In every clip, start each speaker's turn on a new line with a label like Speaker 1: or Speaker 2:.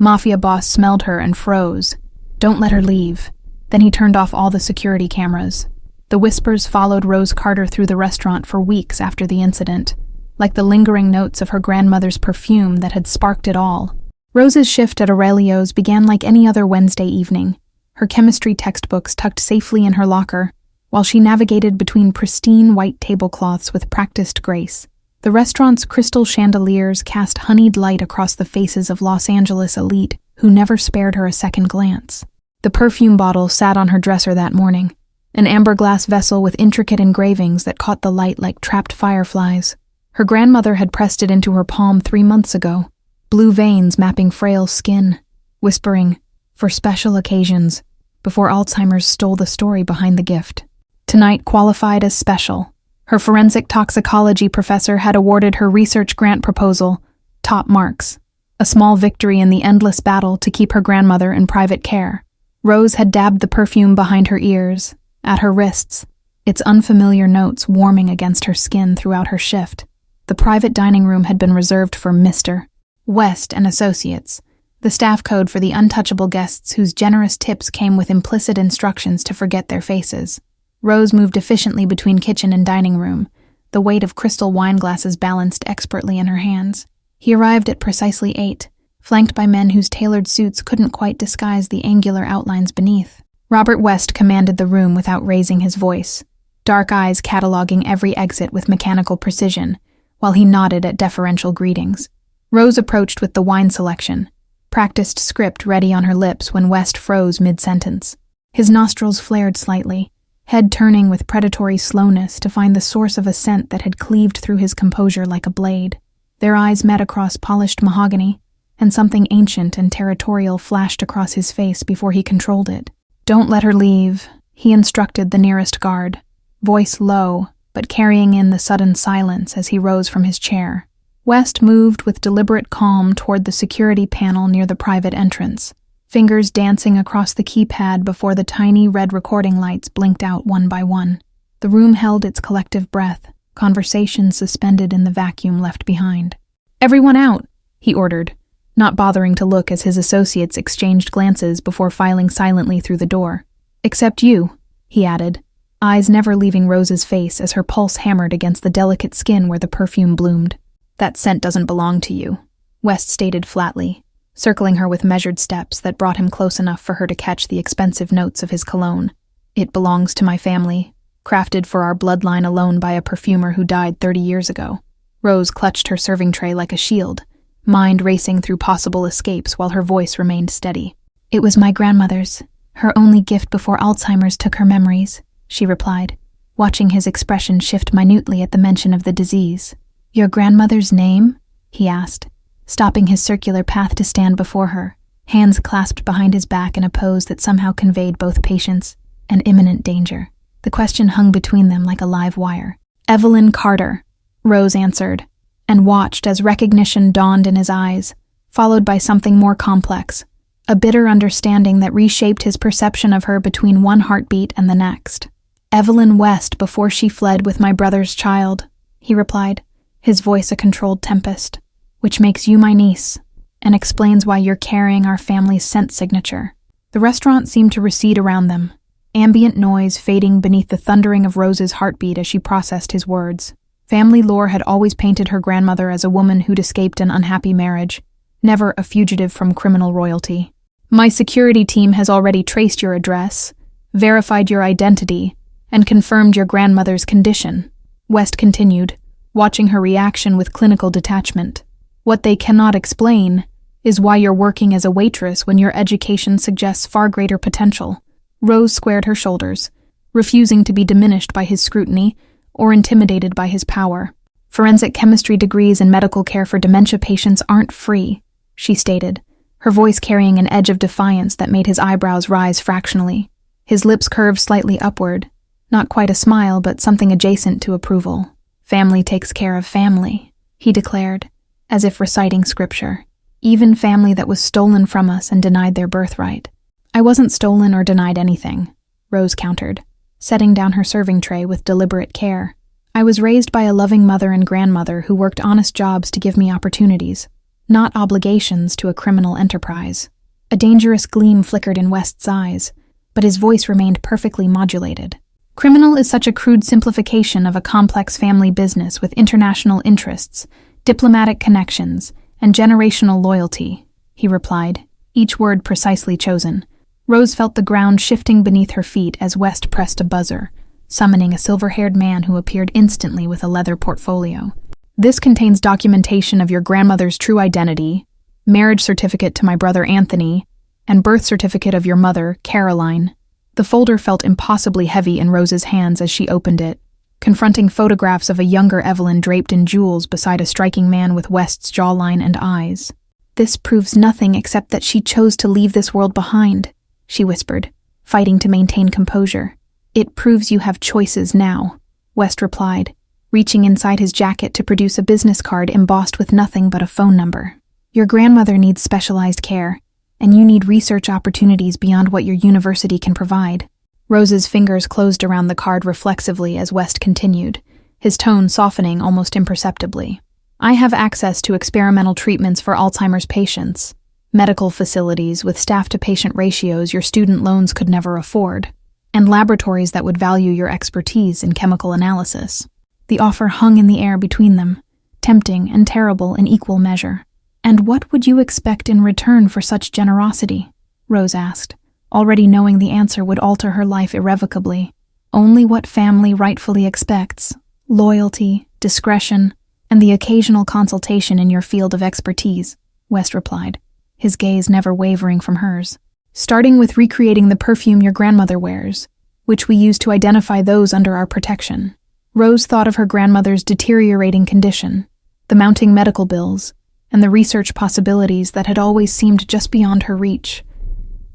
Speaker 1: Mafia boss smelled her and froze. "Don't let her leave." Then he turned off all the security cameras. The whispers followed Rose Carter through the restaurant for weeks after the incident, like the lingering notes of her grandmother's perfume that had sparked it all. Rose's shift at Aurelio's began like any other Wednesday evening, her chemistry textbooks tucked safely in her locker, while she navigated between pristine white tablecloths with practiced grace. The restaurant's crystal chandeliers cast honeyed light across the faces of Los Angeles elite who never spared her a second glance. The perfume bottle sat on her dresser that morning, an amber glass vessel with intricate engravings that caught the light like trapped fireflies. Her grandmother had pressed it into her palm 3 months ago, blue veins mapping frail skin, whispering, "For special occasions," before Alzheimer's stole the story behind the gift. Tonight qualified as special. Her forensic toxicology professor had awarded her research grant proposal top marks, a small victory in the endless battle to keep her grandmother in private care. Rose had dabbed the perfume behind her ears, at her wrists, its unfamiliar notes warming against her skin throughout her shift. The private dining room had been reserved for Mr. West and Associates, the staff code for the untouchable guests whose generous tips came with implicit instructions to forget their faces. Rose moved efficiently between kitchen and dining room, the weight of crystal wine glasses balanced expertly in her hands. He arrived at precisely 8, flanked by men whose tailored suits couldn't quite disguise the angular outlines beneath. Robert West commanded the room without raising his voice, dark eyes cataloging every exit with mechanical precision, while he nodded at deferential greetings. Rose approached with the wine selection, practiced script ready on her lips when West froze mid-sentence. His nostrils flared slightly, head turning with predatory slowness to find the source of a scent that had cleaved through his composure like a blade. Their eyes met across polished mahogany, and something ancient and territorial flashed across his face before he controlled it. "Don't let her leave," he instructed the nearest guard, voice low, but carrying in the sudden silence as he rose from his chair. West moved with deliberate calm toward the security panel near the private entrance, fingers dancing across the keypad before the tiny red recording lights blinked out one by one. The room held its collective breath, conversation suspended in the vacuum left behind. "Everyone out," he ordered, not bothering to look as his associates exchanged glances before filing silently through the door. "Except you," he added, eyes never leaving Rose's face as her pulse hammered against the delicate skin where the perfume bloomed. "That scent doesn't belong to you," West stated flatly, circling her with measured steps that brought him close enough for her to catch the expensive notes of his cologne. "It belongs to my family, crafted for our bloodline alone by a perfumer who died 30 years ago." Rose clutched her serving tray like a shield, mind racing through possible escapes while her voice remained steady. "It was my grandmother's, her only gift before Alzheimer's took her memories," she replied, watching his expression shift minutely at the mention of the disease. "Your grandmother's name?" he asked, stopping his circular path to stand before her, hands clasped behind his back in a pose that somehow conveyed both patience and imminent danger. The question hung between them like a live wire. "Evelyn Carter," Rose answered, and watched as recognition dawned in his eyes, followed by something more complex, a bitter understanding that reshaped his perception of her between one heartbeat and the next. "Evelyn West before she fled with my brother's child," he replied, his voice a controlled tempest, "which makes you my niece, and explains why you're carrying our family's scent signature." The restaurant seemed to recede around them, ambient noise fading beneath the thundering of Rose's heartbeat as she processed his words. Family lore had always painted her grandmother as a woman who'd escaped an unhappy marriage, never a fugitive from criminal royalty. "My security team has already traced your address, verified your identity, and confirmed your grandmother's condition," West continued, watching her reaction with clinical detachment. "What they cannot explain is why you're working as a waitress when your education suggests far greater potential." Rose squared her shoulders, refusing to be diminished by his scrutiny or intimidated by his power. "Forensic chemistry degrees and medical care for dementia patients aren't free," she stated, her voice carrying an edge of defiance that made his eyebrows rise fractionally. His lips curved slightly upward, not quite a smile but something adjacent to approval. "Family takes care of family," he declared, as if reciting scripture. "Even family that was stolen from us and denied their birthright." "I wasn't stolen or denied anything," Rose countered, setting down her serving tray with deliberate care. "I was raised by a loving mother and grandmother who worked honest jobs to give me opportunities. not obligations to a criminal enterprise. A dangerous gleam flickered in West's eyes, but his voice remained perfectly modulated. Criminal is such a crude simplification of a complex family business with international interests, diplomatic connections, and generational loyalty, he replied, each word precisely chosen. Rose felt the ground shifting beneath her feet as West pressed a buzzer, summoning a silver-haired man who appeared instantly with a leather portfolio. This contains documentation of your grandmother's true identity, marriage certificate to my brother Anthony, and birth certificate of your mother, Caroline. The folder felt impossibly heavy in Rose's hands as she opened it, confronting photographs of a younger Evelyn draped in jewels beside a striking man with West's jawline and eyes. This proves nothing except that she chose to leave this world behind, she whispered, fighting to maintain composure. It proves you have choices now, West replied, reaching inside his jacket to produce a business card embossed with nothing but a phone number. Your grandmother needs specialized care, and you need research opportunities beyond what your university can provide. Rose's fingers closed around the card reflexively as West continued, his tone softening almost imperceptibly. I have access to experimental treatments for Alzheimer's patients, medical facilities with staff-to-patient ratios your student loans could never afford, and laboratories that would value your expertise in chemical analysis. The offer hung in the air between them, tempting and terrible in equal measure. And what would you expect in return for such generosity? Rose asked, already knowing the answer would alter her life irrevocably. Only what family rightfully expects: loyalty, discretion, and the occasional consultation in your field of expertise, West replied, his gaze never wavering from hers. Starting with recreating the perfume your grandmother wears, which we use to identify those under our protection. Rose thought of her grandmother's deteriorating condition, the mounting medical bills, and the research possibilities that had always seemed just beyond her reach.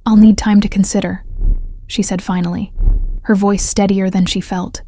Speaker 1: I'll need time to consider, she said finally, her voice steadier than she felt.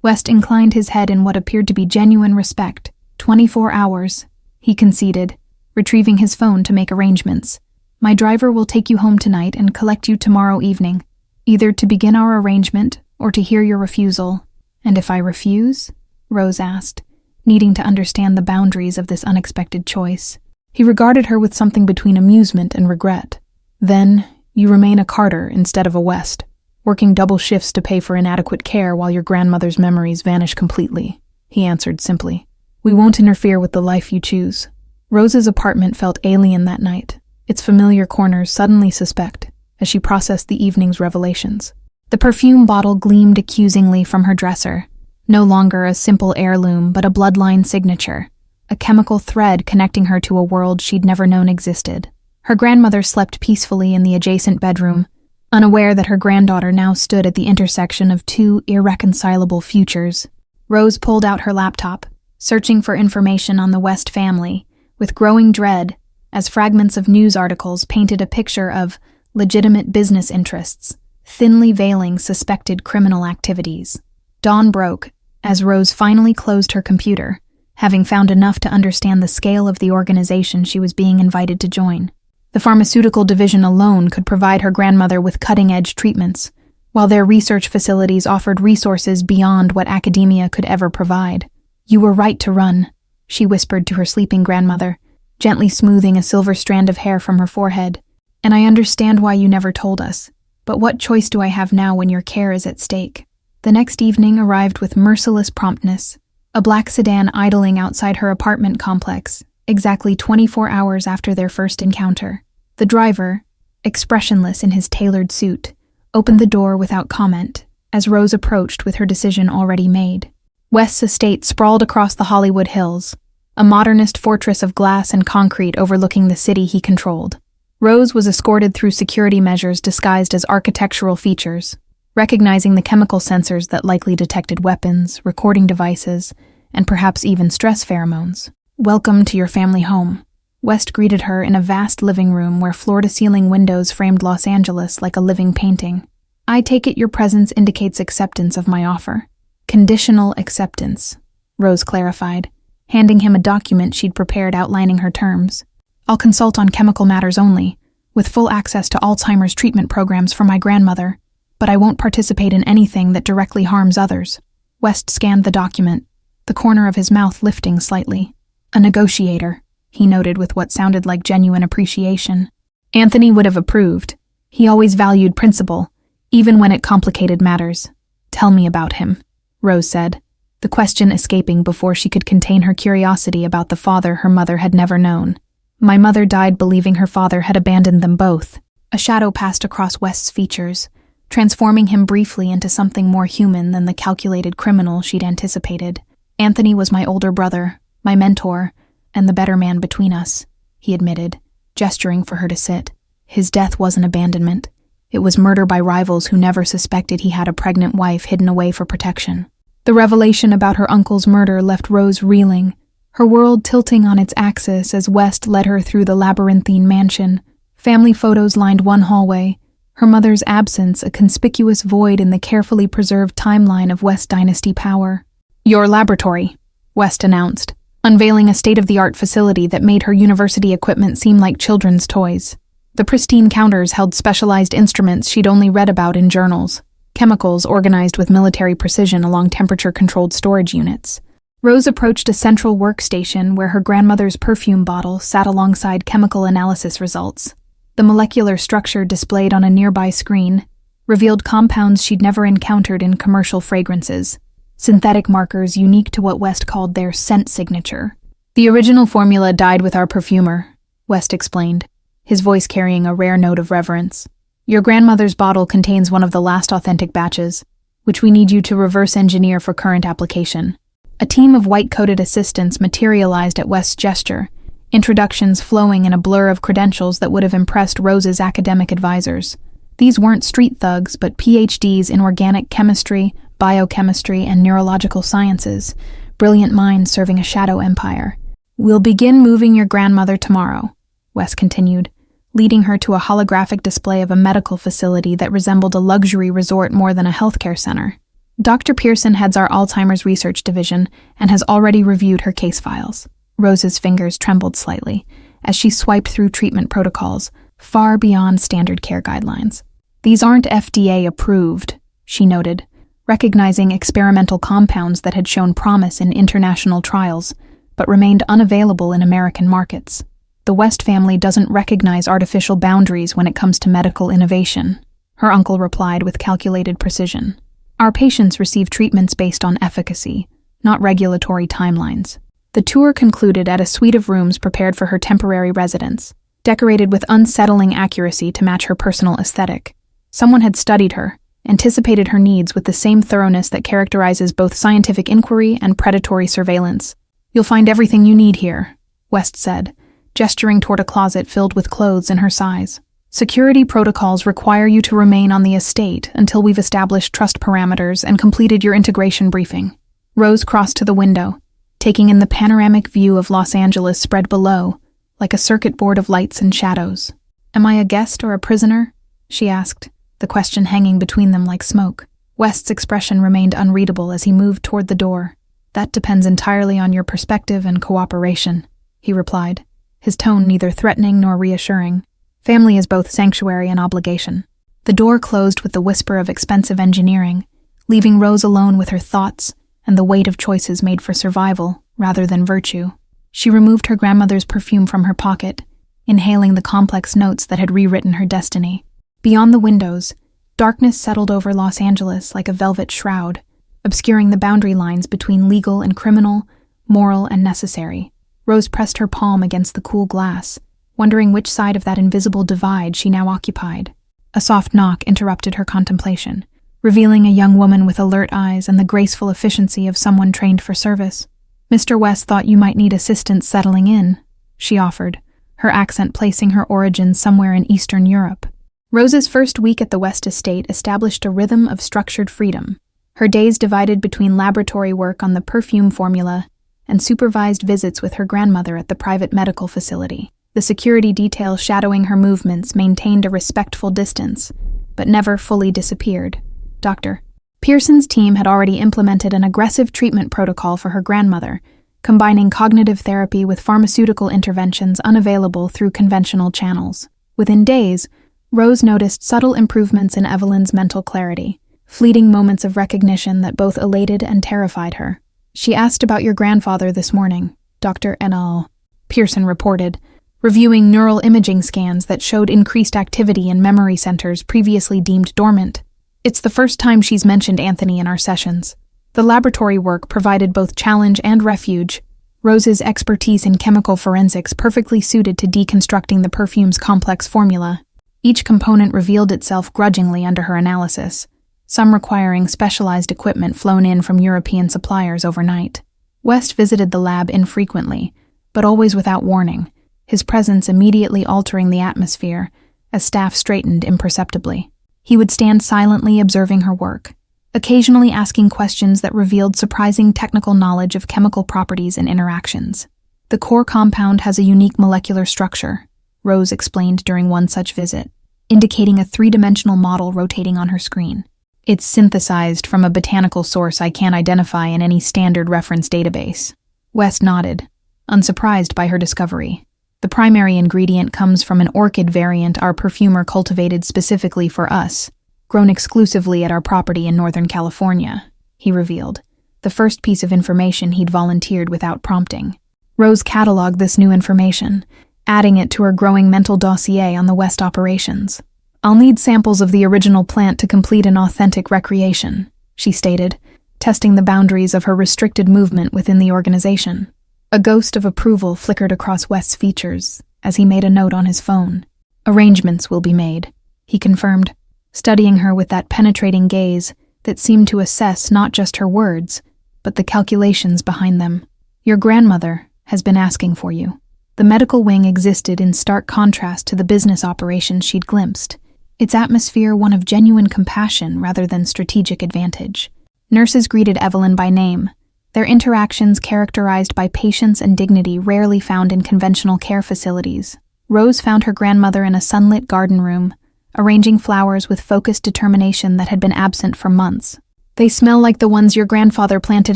Speaker 1: West inclined his head in what appeared to be genuine respect. 24 hours, he conceded, retrieving his phone to make arrangements. My driver will take you home tonight and collect you tomorrow evening, either to begin our arrangement or to hear your refusal. And if I refuse? Rose asked, needing to understand the boundaries of this unexpected choice. He regarded her with something between amusement and regret. Then, you remain a Carter instead of a West, working double shifts to pay for inadequate care while your grandmother's memories vanish completely, he answered simply. We won't interfere with the life you choose. Rose's apartment felt alien that night, its familiar corners suddenly suspect, as she processed the evening's revelations. The perfume bottle gleamed accusingly from her dresser, no longer a simple heirloom but a bloodline signature, a chemical thread connecting her to a world she'd never known existed. Her grandmother slept peacefully in the adjacent bedroom, unaware that her granddaughter now stood at the intersection of two irreconcilable futures. Rose pulled out her laptop, searching for information on the West family, with growing dread, as fragments of news articles painted a picture of legitimate business interests, thinly veiling suspected criminal activities. Dawn broke as Rose finally closed her computer, having found enough to understand the scale of the organization she was being invited to join. The pharmaceutical division alone could provide her grandmother with cutting-edge treatments, while their research facilities offered resources beyond what academia could ever provide. You were right to run, she whispered to her sleeping grandmother, gently smoothing a silver strand of hair from her forehead. And I understand why you never told us, but what choice do I have now when your care is at stake? The next evening arrived with merciless promptness, a black sedan idling outside her apartment complex, exactly 24 hours after their first encounter. The driver, expressionless in his tailored suit, opened the door without comment as Rose approached with her decision already made. West's estate sprawled across the Hollywood Hills, a modernist fortress of glass and concrete overlooking the city he controlled. Rose was escorted through security measures disguised as architectural features, recognizing the chemical sensors that likely detected weapons, recording devices, and perhaps even stress pheromones. Welcome to your family home. West greeted her in a vast living room where floor-to-ceiling windows framed Los Angeles like a living painting. I take it your presence indicates acceptance of my offer. Conditional acceptance, Rose clarified, handing him a document she'd prepared outlining her terms. I'll consult on chemical matters only, with full access to Alzheimer's treatment programs for my grandmother, but I won't participate in anything that directly harms others. West scanned the document, the corner of his mouth lifting slightly. A negotiator, he noted with what sounded like genuine appreciation. Anthony would have approved. He always valued principle, even when it complicated matters. Tell me about him, Rose said, the question escaping before she could contain her curiosity about the father her mother had never known. My mother died believing her father had abandoned them both. A shadow passed across West's features, transforming him briefly into something more human than the calculated criminal she'd anticipated. Anthony was my older brother, my mentor, and the better man between us, he admitted, gesturing for her to sit. His death wasn't abandonment. It was murder by rivals who never suspected he had a pregnant wife hidden away for protection. The revelation about her uncle's murder left Rose reeling, her world tilting on its axis as West led her through the labyrinthine mansion. Family photos lined one hallway, her mother's absence a conspicuous void in the carefully preserved timeline of West dynasty power. Your laboratory, West announced, unveiling a state-of-the-art facility that made her university equipment seem like children's toys. The pristine counters held specialized instruments she'd only read about in journals, chemicals organized with military precision along temperature-controlled storage units. Rose approached a central workstation where her grandmother's perfume bottle sat alongside chemical analysis results. The molecular structure displayed on a nearby screen revealed compounds she'd never encountered in commercial fragrances, synthetic markers unique to what West called their scent signature. The original formula died with our perfumer, West explained, his voice carrying a rare note of reverence. Your grandmother's bottle contains one of the last authentic batches, which we need you to reverse engineer for current application. A team of white-coated assistants materialized at West's gesture, introductions flowing in a blur of credentials that would have impressed Rose's academic advisors. These weren't street thugs, but PhDs in organic chemistry, biochemistry, and neurological sciences, brilliant minds serving a shadow empire. We'll begin moving your grandmother tomorrow, West continued, leading her to a holographic display of a medical facility that resembled a luxury resort more than a healthcare center. Dr. Pearson heads our Alzheimer's research division and has already reviewed her case files. Rose's fingers trembled slightly as she swiped through treatment protocols, far beyond standard care guidelines. These aren't FDA approved, she noted, recognizing experimental compounds that had shown promise in international trials, but remained unavailable in American markets. The West family doesn't recognize artificial boundaries when it comes to medical innovation, her uncle replied with calculated precision. Our patients receive treatments based on efficacy, not regulatory timelines. The tour concluded at a suite of rooms prepared for her temporary residence, decorated with unsettling accuracy to match her personal aesthetic. Someone had studied her, anticipated her needs with the same thoroughness that characterizes both scientific inquiry and predatory surveillance. You'll find everything you need here, West said, gesturing toward a closet filled with clothes in her size. Security protocols require you to remain on the estate until we've established trust parameters and completed your integration briefing. Rose crossed to the window, taking in the panoramic view of Los Angeles spread below, like a circuit board of lights and shadows. Am I a guest or a prisoner? She asked, the question hanging between them like smoke. West's expression remained unreadable as he moved toward the door. That depends entirely on your perspective and cooperation, he replied, his tone neither threatening nor reassuring. Family is both sanctuary and obligation. The door closed with the whisper of expensive engineering, leaving Rose alone with her thoughts and the weight of choices made for survival rather than virtue. She removed her grandmother's perfume from her pocket, inhaling the complex notes that had rewritten her destiny. Beyond the windows, darkness settled over Los Angeles like a velvet shroud, obscuring the boundary lines between legal and criminal, moral and necessary. Rose pressed her palm against the cool glass, wondering which side of that invisible divide she now occupied. A soft knock interrupted her contemplation, revealing a young woman with alert eyes and the graceful efficiency of someone trained for service. Mr. West thought you might need assistance settling in, she offered, her accent placing her origins somewhere in Eastern Europe. Rose's first week at the West estate established a rhythm of structured freedom, her days divided between laboratory work on the perfume formula and supervised visits with her grandmother at the private medical facility. The security detail shadowing her movements maintained a respectful distance, but never fully disappeared. Dr. Pearson's team had already implemented an aggressive treatment protocol for her grandmother, combining cognitive therapy with pharmaceutical interventions unavailable through conventional channels. Within days, Rose noticed subtle improvements in Evelyn's mental clarity, fleeting moments of recognition that both elated and terrified her. She asked about your grandfather this morning, Dr. Enal. Pearson reported, reviewing neural imaging scans that showed increased activity in memory centers previously deemed dormant. It's the first time she's mentioned Anthony in our sessions. The laboratory work provided both challenge and refuge. Rose's expertise in chemical forensics perfectly suited to deconstructing the perfume's complex formula. Each component revealed itself grudgingly under her analysis, some requiring specialized equipment flown in from European suppliers overnight. West visited the lab infrequently, but always without warning, his presence immediately altering the atmosphere as staff straightened imperceptibly. He would stand silently observing her work, occasionally asking questions that revealed surprising technical knowledge of chemical properties and interactions. The core compound has a unique molecular structure, Rose explained during one such visit, indicating a three-dimensional model rotating on her screen. It's synthesized from a botanical source I can't identify in any standard reference database. West nodded, unsurprised by her discovery. The primary ingredient comes from an orchid variant our perfumer cultivated specifically for us, grown exclusively at our property in Northern California, he revealed, the first piece of information he'd volunteered without prompting. Rose cataloged this new information, adding it to her growing mental dossier on the West operations. I'll need samples of the original plant to complete an authentic recreation, she stated, testing the boundaries of her restricted movement within the organization. A ghost of approval flickered across West's features as he made a note on his phone. Arrangements will be made, he confirmed, studying her with that penetrating gaze that seemed to assess not just her words, but the calculations behind them. Your grandmother has been asking for you. The medical wing existed in stark contrast to the business operations she'd glimpsed, its atmosphere one of genuine compassion rather than strategic advantage. Nurses greeted Evelyn by name, their interactions characterized by patience and dignity rarely found in conventional care facilities. Rose found her grandmother in a sunlit garden room, arranging flowers with focused determination that had been absent for months. They smell like the ones your grandfather planted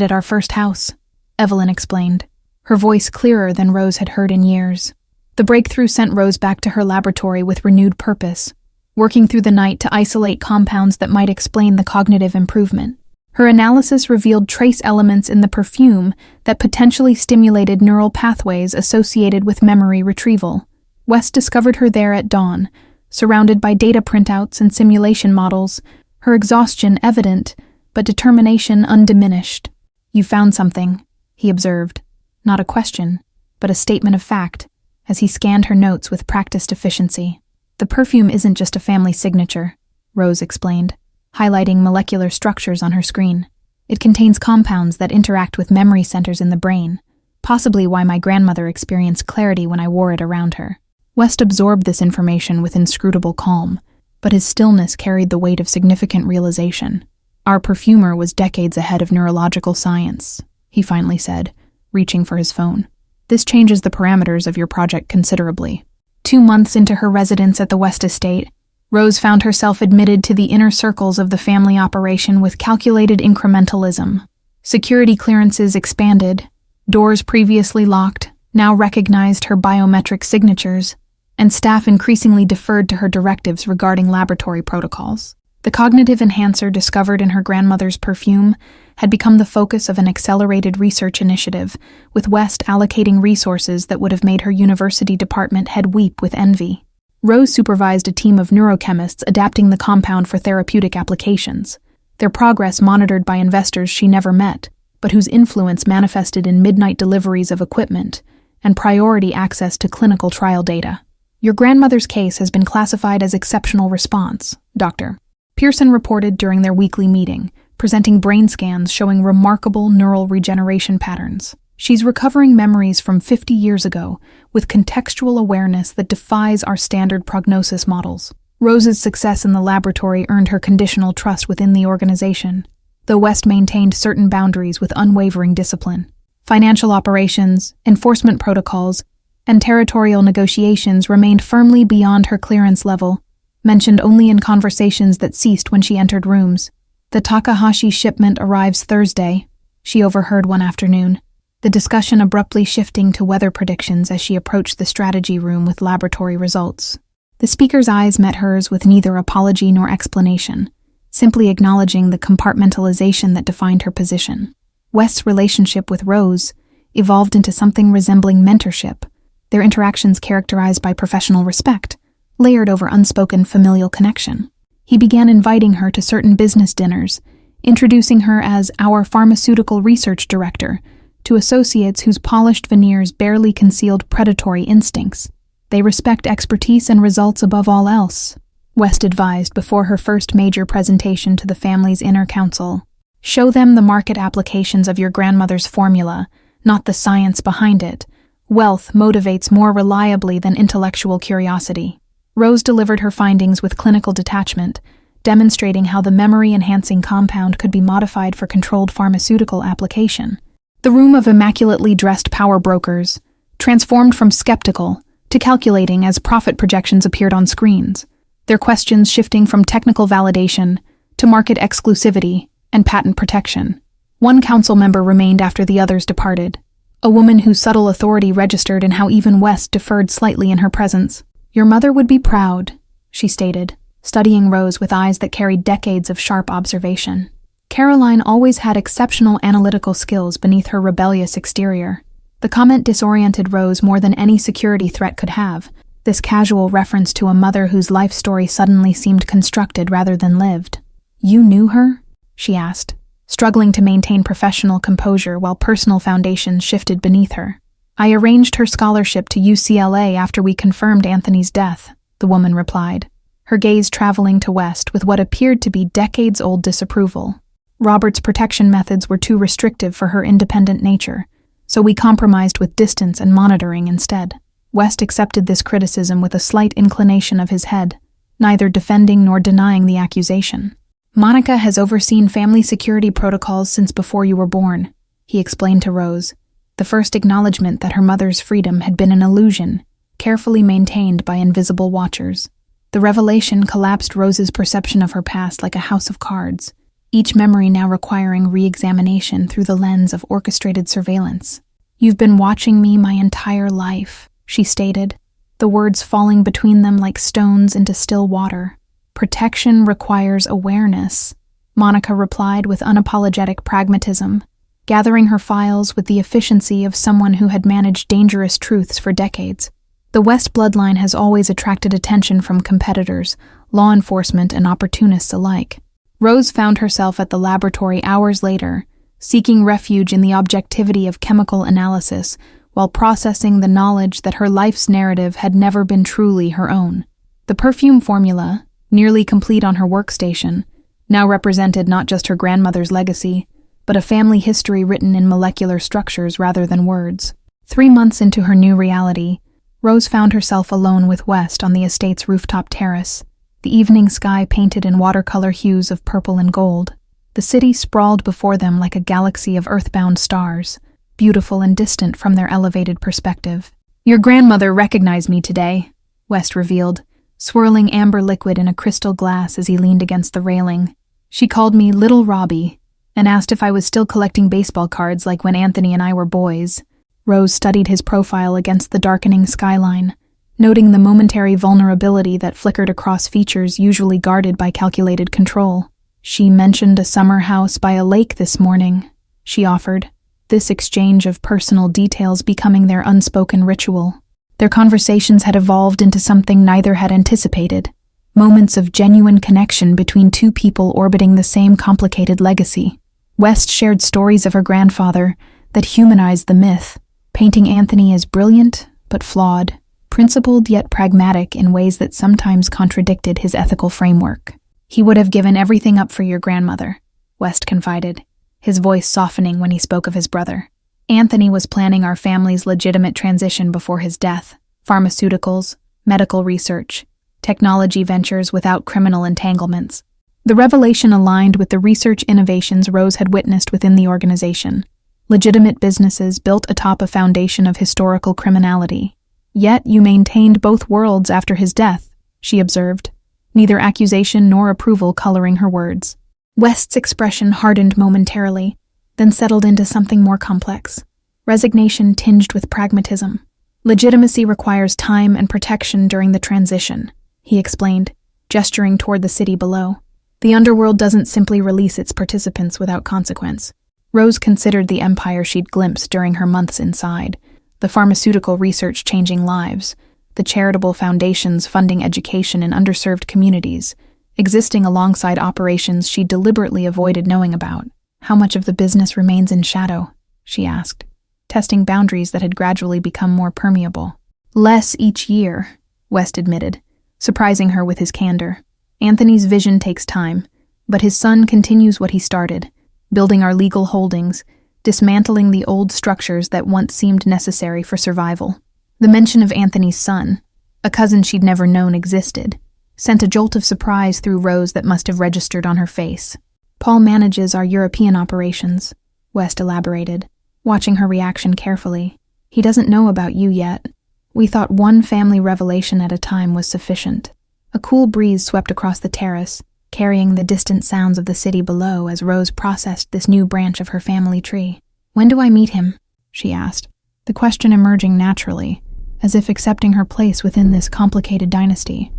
Speaker 1: at our first house, Evelyn explained, her voice clearer than Rose had heard in years. The breakthrough sent Rose back to her laboratory with renewed purpose, working through the night to isolate compounds that might explain the cognitive improvement. Her analysis revealed trace elements in the perfume that potentially stimulated neural pathways associated with memory retrieval. West discovered her there at dawn, surrounded by data printouts and simulation models, her exhaustion evident, but determination undiminished. You found something, he observed. Not a question, but a statement of fact, as he scanned her notes with practiced efficiency. The perfume isn't just a family signature, Rose explained, highlighting molecular structures on her screen. It contains compounds that interact with memory centers in the brain, possibly why my grandmother experienced clarity when I wore it around her. West absorbed this information with inscrutable calm, but his stillness carried the weight of significant realization. Our perfumer was decades ahead of neurological science, he finally said, reaching for his phone. This changes the parameters of your project considerably. 2 months into her residence at the West Estate, Rose found herself admitted to the inner circles of the family operation with calculated incrementalism. Security clearances expanded, doors previously locked now recognized her biometric signatures, and staff increasingly deferred to her directives regarding laboratory protocols. The cognitive enhancer discovered in her grandmother's perfume had become the focus of an accelerated research initiative, with West allocating resources that would have made her university department head weep with envy. Rose supervised a team of neurochemists adapting the compound for therapeutic applications, their progress monitored by investors she never met, but whose influence manifested in midnight deliveries of equipment and priority access to clinical trial data. Your grandmother's case has been classified as exceptional response, Dr. Pearson reported during their weekly meeting, presenting brain scans showing remarkable neural regeneration patterns. She's recovering memories from 50 years ago with contextual awareness that defies our standard prognosis models. Rose's success in the laboratory earned her conditional trust within the organization, though West maintained certain boundaries with unwavering discipline. Financial operations, enforcement protocols, and territorial negotiations remained firmly beyond her clearance level, mentioned only in conversations that ceased when she entered rooms. The Takahashi shipment arrives Thursday, she overheard one afternoon, the discussion abruptly shifting to weather predictions as she approached the strategy room with laboratory results. The speaker's eyes met hers with neither apology nor explanation, simply acknowledging the compartmentalization that defined her position. West's relationship with Rose evolved into something resembling mentorship, their interactions characterized by professional respect, layered over unspoken familial connection. He began inviting her to certain business dinners, introducing her as our pharmaceutical research director to associates whose polished veneers barely concealed predatory instincts. They respect expertise and results above all else, West advised before her first major presentation to the family's inner council. Show them the market applications of your grandmother's formula, not the science behind it. Wealth motivates more reliably than intellectual curiosity. Rose delivered her findings with clinical detachment, demonstrating how the memory-enhancing compound could be modified for controlled pharmaceutical application. The room of immaculately dressed power brokers transformed from skeptical to calculating as profit projections appeared on screens, their questions shifting from technical validation to market exclusivity and patent protection. One council member remained after the others departed, a woman whose subtle authority registered in how even West deferred slightly in her presence. Your mother would be proud, she stated, studying Rose with eyes that carried decades of sharp observation. Caroline always had exceptional analytical skills beneath her rebellious exterior. The comment disoriented Rose more than any security threat could have, this casual reference to a mother whose life story suddenly seemed constructed rather than lived. You knew her? She asked, struggling to maintain professional composure while personal foundations shifted beneath her. I arranged her scholarship to UCLA after we confirmed Anthony's death, the woman replied, her gaze traveling to West with what appeared to be decades-old disapproval. Robert's protection methods were too restrictive for her independent nature, so we compromised with distance and monitoring instead. West accepted this criticism with a slight inclination of his head, neither defending nor denying the accusation. Monica has overseen family security protocols since before you were born, he explained to Rose, the first acknowledgement that her mother's freedom had been an illusion, carefully maintained by invisible watchers. The revelation collapsed Rose's perception of her past like a house of cards, each memory now requiring re-examination through the lens of orchestrated surveillance. You've been watching me my entire life, she stated, the words falling between them like stones into still water. Protection requires awareness, Monica replied with unapologetic pragmatism, gathering her files with the efficiency of someone who had managed dangerous truths for decades. The West bloodline has always attracted attention from competitors, law enforcement, and opportunists alike. Rose found herself at the laboratory hours later, seeking refuge in the objectivity of chemical analysis while processing the knowledge that her life's narrative had never been truly her own. The perfume formula, nearly complete on her workstation, now represented not just her grandmother's legacy, but a family history written in molecular structures rather than words. 3 months into her new reality, Rose found herself alone with West on the estate's rooftop terrace, the evening sky painted in watercolor hues of purple and gold. The city sprawled before them like a galaxy of earthbound stars, beautiful and distant from their elevated perspective. Your grandmother recognized me today, West revealed, swirling amber liquid in a crystal glass as he leaned against the railing. She called me Little Robbie and asked if I was still collecting baseball cards like when Anthony and I were boys. Rose studied his profile against the darkening skyline, noting the momentary vulnerability that flickered across features usually guarded by calculated control. She mentioned a summer house by a lake this morning, she offered, this exchange of personal details becoming their unspoken ritual. Their conversations had evolved into something neither had anticipated, moments of genuine connection between two people orbiting the same complicated legacy. West shared stories of her grandfather that humanized the myth, painting Anthony as brilliant but flawed, principled yet pragmatic in ways that sometimes contradicted his ethical framework. He would have given everything up for your grandmother, West confided, his voice softening when he spoke of his brother. Anthony was planning our family's legitimate transition before his death: pharmaceuticals, medical research, technology ventures without criminal entanglements. The revelation aligned with the research innovations Rose had witnessed within the organization. Legitimate businesses built atop a foundation of historical criminality. Yet you maintained both worlds after his death, she observed, neither accusation nor approval coloring her words. West's expression hardened momentarily, then settled into something more complex. Resignation tinged with pragmatism. Legitimacy requires time and protection during the transition, he explained, gesturing toward the city below. The underworld doesn't simply release its participants without consequence. Rose considered the empire she'd glimpsed during her months inside, the pharmaceutical research changing lives, the charitable foundations funding education in underserved communities, existing alongside operations she deliberately avoided knowing about. How much of the business remains in shadow? She asked, testing boundaries that had gradually become more permeable. Less each year, West admitted, surprising her with his candor. Anthony's vision takes time, but his son continues what he started, building our legal holdings, dismantling the old structures that once seemed necessary for survival. The mention of Anthony's son, a cousin she'd never known existed, sent a jolt of surprise through Rose that must have registered on her face. Paul manages our European operations, West elaborated, watching her reaction carefully. He doesn't know about you yet. We thought one family revelation at a time was sufficient. A cool breeze swept across the terrace, carrying the distant sounds of the city below as Rose processed this new branch of her family tree. When do I meet him? She asked, the question emerging naturally, as if accepting her place within this complicated dynasty.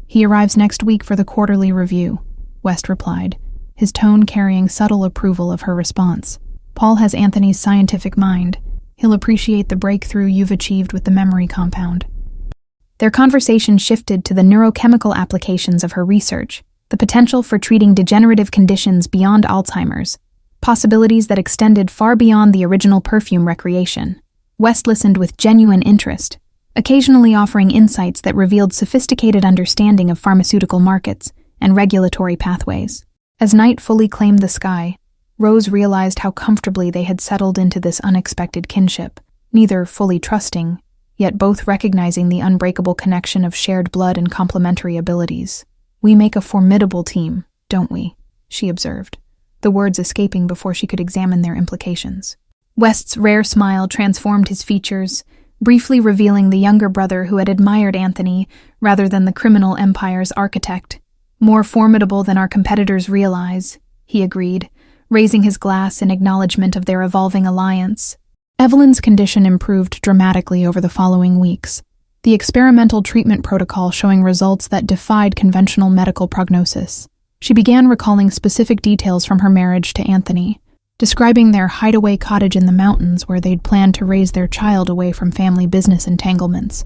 Speaker 1: He arrives next week for the quarterly review, West replied, his tone carrying subtle approval of her response. Paul has Anthony's scientific mind. He'll appreciate the breakthrough you've achieved with the memory compound. Their conversation shifted to the neurochemical applications of her research, the potential for treating degenerative conditions beyond Alzheimer's, possibilities that extended far beyond the original perfume recreation. West listened with genuine interest, occasionally offering insights that revealed sophisticated understanding of pharmaceutical markets and regulatory pathways. As night fully claimed the sky, Rose realized how comfortably they had settled into this unexpected kinship, neither fully trusting, yet both recognizing the unbreakable connection of shared blood and complementary abilities. We make a formidable team, don't we? She observed, the words escaping before she could examine their implications. West's rare smile transformed his features, briefly revealing the younger brother who had admired Anthony rather than the criminal empire's architect. More formidable than our competitors realize, he agreed, raising his glass in acknowledgement of their evolving alliance. Evelyn's condition improved dramatically over the following weeks, the experimental treatment protocol showing results that defied conventional medical prognosis. She began recalling specific details from her marriage to Anthony, describing their hideaway cottage in the mountains where they'd planned to raise their child away from family business entanglements.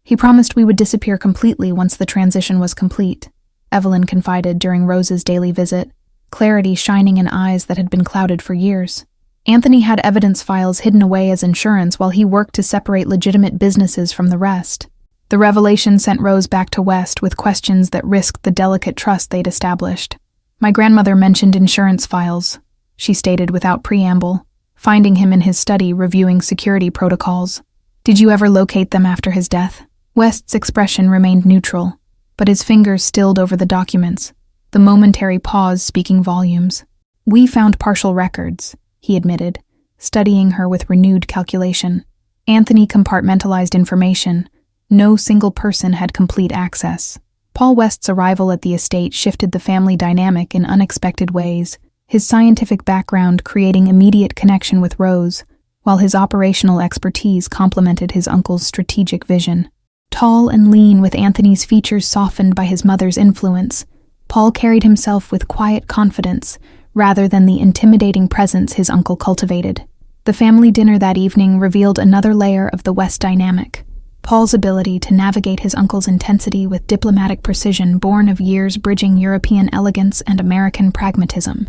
Speaker 1: He promised we would disappear completely once the transition was complete, Evelyn confided during Rose's daily visit, clarity shining in eyes that had been clouded for years. Anthony had evidence files hidden away as insurance while he worked to separate legitimate businesses from the rest. The revelation sent Rose back to West with questions that risked the delicate trust they'd established. My grandmother mentioned insurance files, she stated without preamble, finding him in his study reviewing security protocols. Did you ever locate them after his death? West's expression remained neutral, but his fingers stilled over the documents, the momentary pause speaking volumes. We found partial records, he admitted, studying her with renewed calculation. Anthony compartmentalized information. No single person had complete access. Paul West's arrival at the estate shifted the family dynamic in unexpected ways, his scientific background creating immediate connection with Rose, while his operational expertise complemented his uncle's strategic vision. Tall and lean with Anthony's features softened by his mother's influence, Paul carried himself with quiet confidence rather than the intimidating presence his uncle cultivated. The family dinner that evening revealed another layer of the West dynamic. Paul's ability to navigate his uncle's intensity with diplomatic precision born of years bridging European elegance and American pragmatism.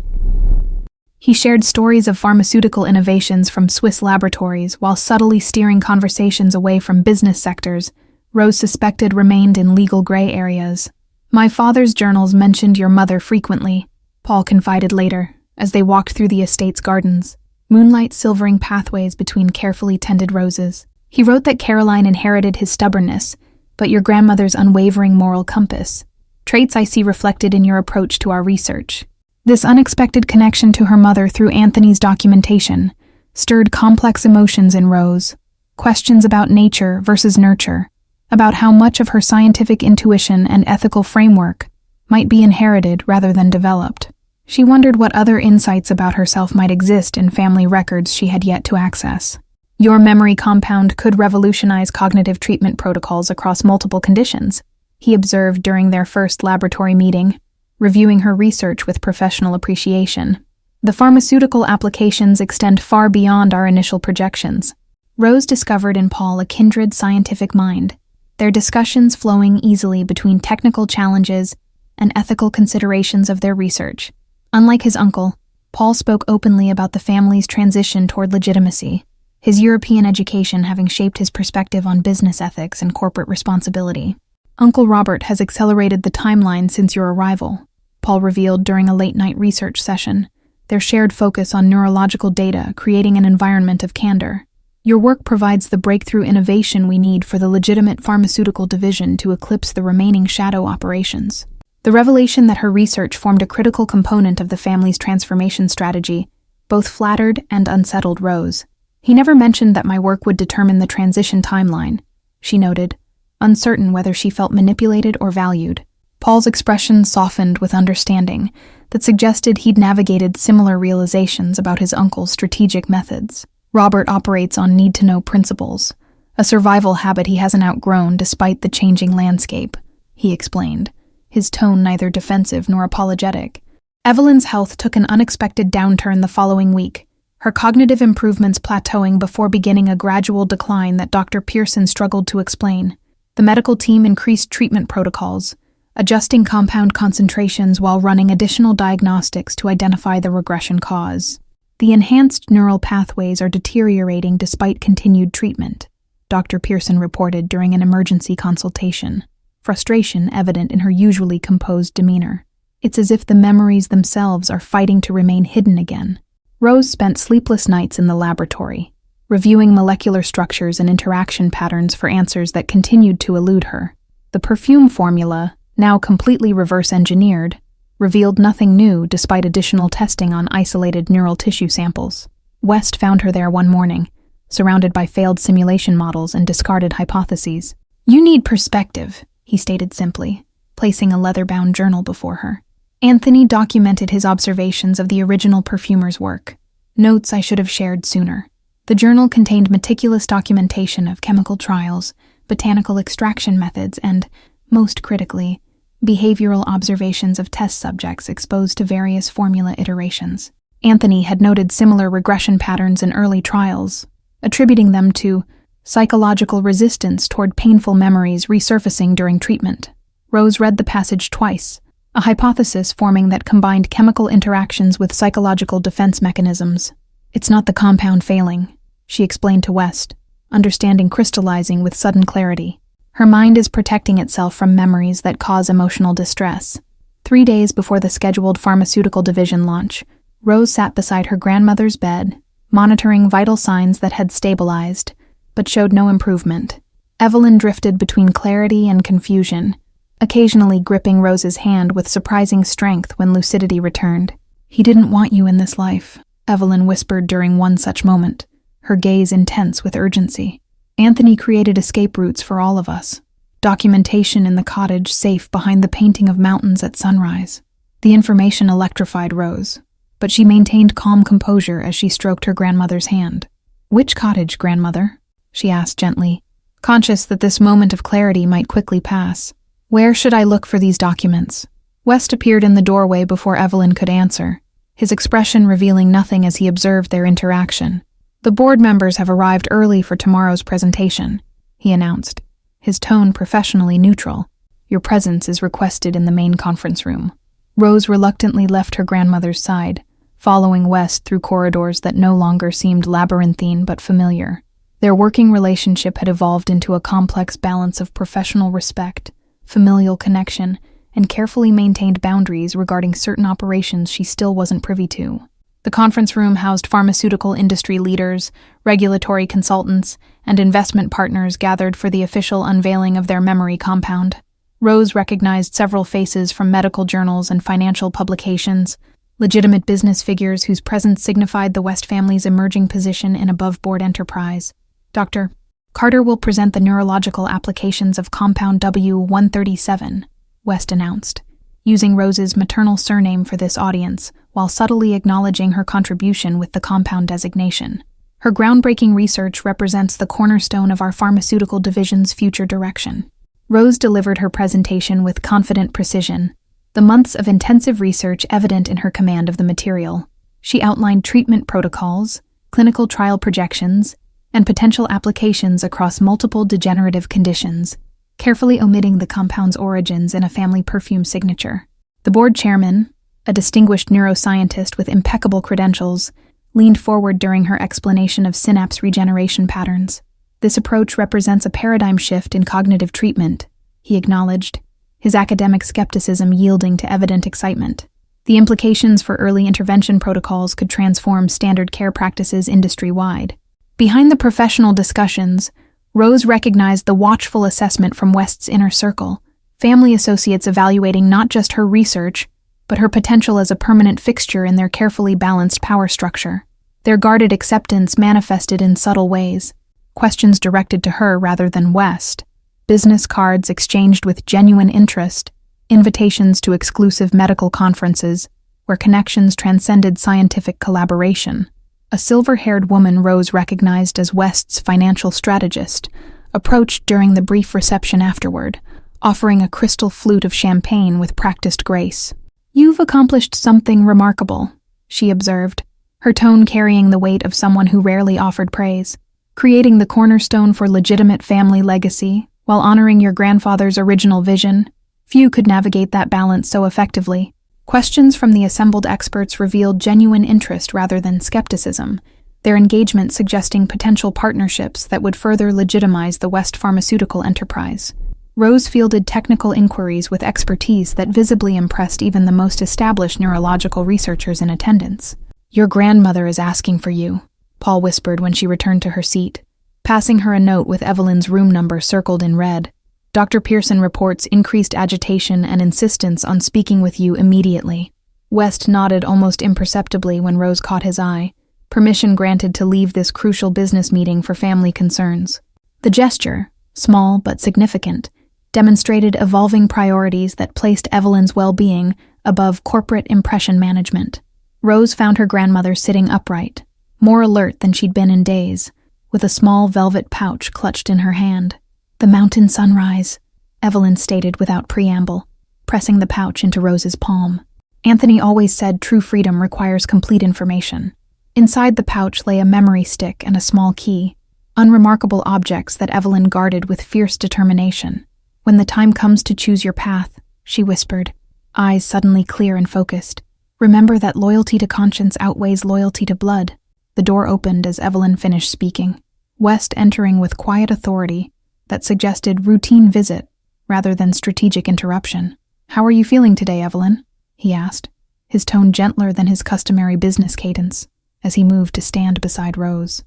Speaker 1: He shared stories of pharmaceutical innovations from Swiss laboratories while subtly steering conversations away from business sectors Rose suspected remained in legal gray areas. My father's journals mentioned your mother frequently, Paul confided later, as they walked through the estate's gardens, moonlight silvering pathways between carefully tended roses. He wrote that Caroline inherited his stubbornness, but your grandmother's unwavering moral compass, traits I see reflected in your approach to our research. This unexpected connection to her mother through Anthony's documentation stirred complex emotions in Rose, questions about nature versus nurture, about how much of her scientific intuition and ethical framework might be inherited rather than developed. She wondered what other insights about herself might exist in family records she had yet to access. Your memory compound could revolutionize cognitive treatment protocols across multiple conditions, he observed during their first laboratory meeting, reviewing her research with professional appreciation. The pharmaceutical applications extend far beyond our initial projections. Rose discovered in Paul a kindred scientific mind, their discussions flowing easily between technical challenges and ethical considerations of their research. Unlike his uncle, Paul spoke openly about the family's transition toward legitimacy, his European education having shaped his perspective on business ethics and corporate responsibility. Uncle Robert has accelerated the timeline since your arrival, Paul revealed during a late-night research session, their shared focus on neurological data creating an environment of candor. Your work provides the breakthrough innovation we need for the legitimate pharmaceutical division to eclipse the remaining shadow operations. The revelation that her research formed a critical component of the family's transformation strategy both flattered and unsettled Rose. He never mentioned that my work would determine the transition timeline, she noted, uncertain whether she felt manipulated or valued. Paul's expression softened with understanding that suggested he'd navigated similar realizations about his uncle's strategic methods. Robert operates on need-to-know principles, a survival habit he hasn't outgrown despite the changing landscape, he explained, his tone neither defensive nor apologetic. Evelyn's health took an unexpected downturn the following week, her cognitive improvements plateauing before beginning a gradual decline that Dr. Pearson struggled to explain. The medical team increased treatment protocols, adjusting compound concentrations while running additional diagnostics to identify the regression cause. The enhanced neural pathways are deteriorating despite continued treatment, Dr. Pearson reported during an emergency consultation, frustration evident in her usually composed demeanor. It's as if the memories themselves are fighting to remain hidden again. Rose spent sleepless nights in the laboratory, reviewing molecular structures and interaction patterns for answers that continued to elude her. The perfume formula, now completely reverse-engineered, revealed nothing new despite additional testing on isolated neural tissue samples. West found her there one morning, surrounded by failed simulation models and discarded hypotheses. "You need perspective," he stated simply, placing a leather-bound journal before her. Anthony documented his observations of the original perfumer's work, notes I should have shared sooner. The journal contained meticulous documentation of chemical trials, botanical extraction methods, and, most critically, behavioral observations of test subjects exposed to various formula iterations. Anthony had noted similar regression patterns in early trials, attributing them to psychological resistance toward painful memories resurfacing during treatment. Rose read the passage twice, a hypothesis forming that combined chemical interactions with psychological defense mechanisms. "It's not the compound failing," she explained to West, understanding crystallizing with sudden clarity. "Her mind is protecting itself from memories that cause emotional distress." 3 days before the scheduled pharmaceutical division launch, Rose sat beside her grandmother's bed, monitoring vital signs that had stabilized, but showed no improvement. Evelyn drifted between clarity and confusion, occasionally gripping Rose's hand with surprising strength when lucidity returned. "He didn't want you in this life," Evelyn whispered during one such moment, her gaze intense with urgency. "Anthony created escape routes for all of us. Documentation in the cottage safe behind the painting of mountains at sunrise." The information electrified Rose, but she maintained calm composure as she stroked her grandmother's hand. "Which cottage, grandmother?" she asked gently, conscious that this moment of clarity might quickly pass. "Where should I look for these documents?" West appeared in the doorway before Evelyn could answer, his expression revealing nothing as he observed their interaction. "The board members have arrived early for tomorrow's presentation," he announced, his tone professionally neutral. "Your presence is requested in the main conference room." Rose reluctantly left her grandmother's side, following West through corridors that no longer seemed labyrinthine but familiar. Their working relationship had evolved into a complex balance of professional respect, familial connection, and carefully maintained boundaries regarding certain operations she still wasn't privy to. The conference room housed pharmaceutical industry leaders, regulatory consultants, and investment partners gathered for the official unveiling of their memory compound. Rose recognized several faces from medical journals and financial publications, legitimate business figures whose presence signified the West family's emerging position in above-board enterprise. "Dr. Carter will present the neurological applications of compound W137, West announced, using Rose's maternal surname for this audience while subtly acknowledging her contribution with the compound designation. "Her groundbreaking research represents the cornerstone of our pharmaceutical division's future direction." Rose delivered her presentation with confident precision, the months of intensive research evident in her command of the material. She outlined treatment protocols, clinical trial projections, and potential applications across multiple degenerative conditions, carefully omitting the compound's origins in a family perfume signature. The board chairman, a distinguished neuroscientist with impeccable credentials, leaned forward during her explanation of synapse regeneration patterns. This approach represents a paradigm shift in cognitive treatment, he acknowledged, his academic skepticism yielding to evident excitement. The implications for early intervention protocols could transform standard care practices industry-wide. Behind the professional discussions, Rose recognized the watchful assessment from West's inner circle, family associates evaluating not just her research, but her potential as a permanent fixture in their carefully balanced power structure. Their guarded acceptance manifested in subtle ways, questions directed to her rather than West, business cards exchanged with genuine interest, invitations to exclusive medical conferences where connections transcended scientific collaboration. A silver-haired woman Rose recognized as West's financial strategist approached during the brief reception afterward, offering a crystal flute of champagne with practiced grace. "You've accomplished something remarkable," she observed, her tone carrying the weight of someone who rarely offered praise. "Creating the cornerstone for legitimate family legacy while honoring your grandfather's original vision. Few could navigate that balance so effectively." Questions from the assembled experts revealed genuine interest rather than skepticism, their engagement suggesting potential partnerships that would further legitimize the West pharmaceutical enterprise. Rose fielded technical inquiries with expertise that visibly impressed even the most established neurological researchers in attendance. "Your grandmother is asking for you," Paul whispered when she returned to her seat, passing her a note with Evelyn's room number circled in red. "Dr. Pearson reports increased agitation and insistence on speaking with you immediately." West nodded almost imperceptibly when Rose caught his eye, permission granted to leave this crucial business meeting for family concerns. The gesture, small but significant, demonstrated evolving priorities that placed Evelyn's well-being above corporate impression management. Rose found her grandmother sitting upright, more alert than she'd been in days, with a small velvet pouch clutched in her hand. "The mountain sunrise," Evelyn stated without preamble, pressing the pouch into Rose's palm. "Anthony always said true freedom requires complete information." Inside the pouch lay a memory stick and a small key, unremarkable objects that Evelyn guarded with fierce determination. "When the time comes to choose your path," she whispered, eyes suddenly clear and focused, "remember that loyalty to conscience outweighs loyalty to blood." The door opened as Evelyn finished speaking, West entering with quiet authority that suggested routine visit rather than strategic interruption. "How are you feeling today, Evelyn?" he asked, his tone gentler than his customary business cadence, as he moved to stand beside Rose.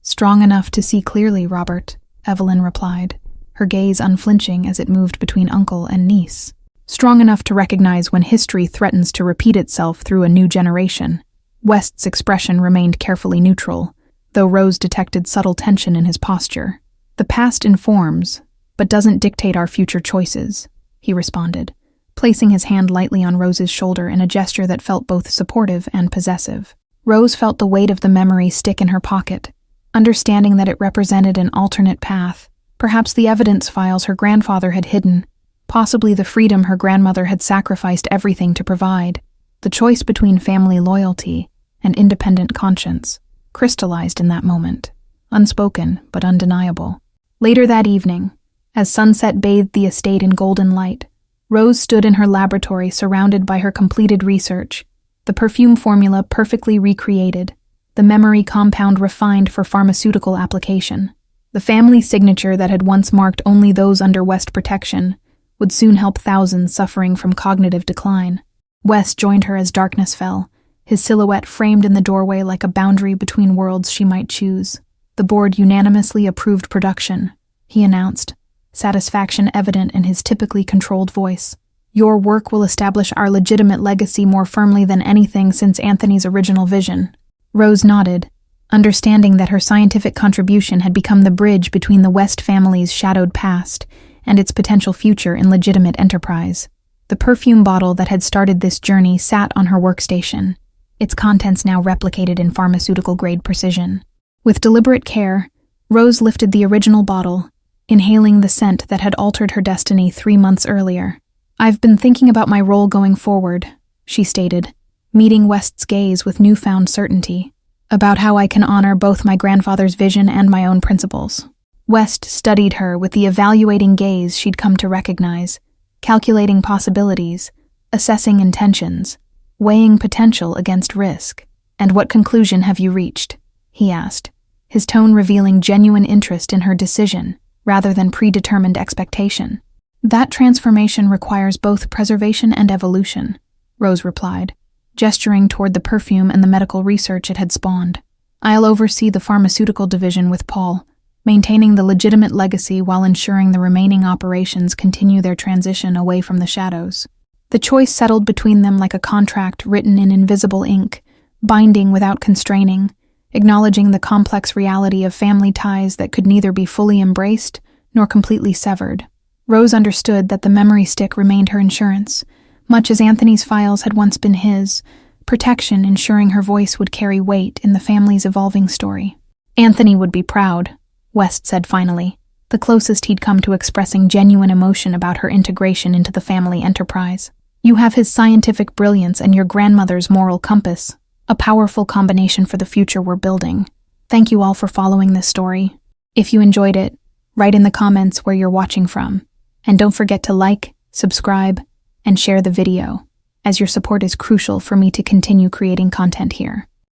Speaker 1: "Strong enough to see clearly, Robert," Evelyn replied, her gaze unflinching as it moved between uncle and niece. "Strong enough to recognize when history threatens to repeat itself through a new generation." West's expression remained carefully neutral, though Rose detected subtle tension in his posture. "The past informs, but doesn't dictate our future choices," he responded, placing his hand lightly on Rose's shoulder in a gesture that felt both supportive and possessive. Rose felt the weight of the memory stick in her pocket, understanding that it represented an alternate path, perhaps the evidence files her grandfather had hidden, possibly the freedom her grandmother had sacrificed everything to provide. The choice between family loyalty and independent conscience crystallized in that moment, unspoken but undeniable. Later that evening, as sunset bathed the estate in golden light, Rose stood in her laboratory surrounded by her completed research, the perfume formula perfectly recreated, the memory compound refined for pharmaceutical application. The family signature that had once marked only those under West protection would soon help thousands suffering from cognitive decline. West joined her as darkness fell, his silhouette framed in the doorway like a boundary between worlds she might choose. "The board unanimously approved production," he announced, satisfaction evident in his typically controlled voice. "Your work will establish our legitimate legacy more firmly than anything since Anthony's original vision." Rose nodded, understanding that her scientific contribution had become the bridge between the West family's shadowed past and its potential future in legitimate enterprise. The perfume bottle that had started this journey sat on her workstation, its contents now replicated in pharmaceutical-grade precision. With deliberate care, Rose lifted the original bottle, inhaling the scent that had altered her destiny 3 months earlier. "I've been thinking about my role going forward," she stated, meeting West's gaze with newfound certainty about how I can honor both my grandfather's vision and my own principles. West studied her with the evaluating gaze she'd come to recognize, calculating possibilities, assessing intentions, weighing potential against risk. "And what conclusion have you reached?" he asked, his tone revealing genuine interest in her decision rather than predetermined expectation. "That transformation requires both preservation and evolution," Rose replied, gesturing toward the perfume and the medical research it had spawned. "I'll oversee the pharmaceutical division with Paul, maintaining the legitimate legacy while ensuring the remaining operations continue their transition away from the shadows." The choice settled between them like a contract written in invisible ink, binding without constraining, acknowledging the complex reality of family ties that could neither be fully embraced nor completely severed. Rose understood that the memory stick remained her insurance, much as Anthony's files had once been his, protection ensuring her voice would carry weight in the family's evolving story. "Anthony would be proud," West said finally, the closest he'd come to expressing genuine emotion about her integration into the family enterprise. "You have his scientific brilliance and your grandmother's moral compass, a powerful combination for the future we're building. Thank you all for following this story. If you enjoyed it, write in the comments where you're watching from, and don't forget to like, subscribe, and share the video, as your support is crucial for me to continue creating content here.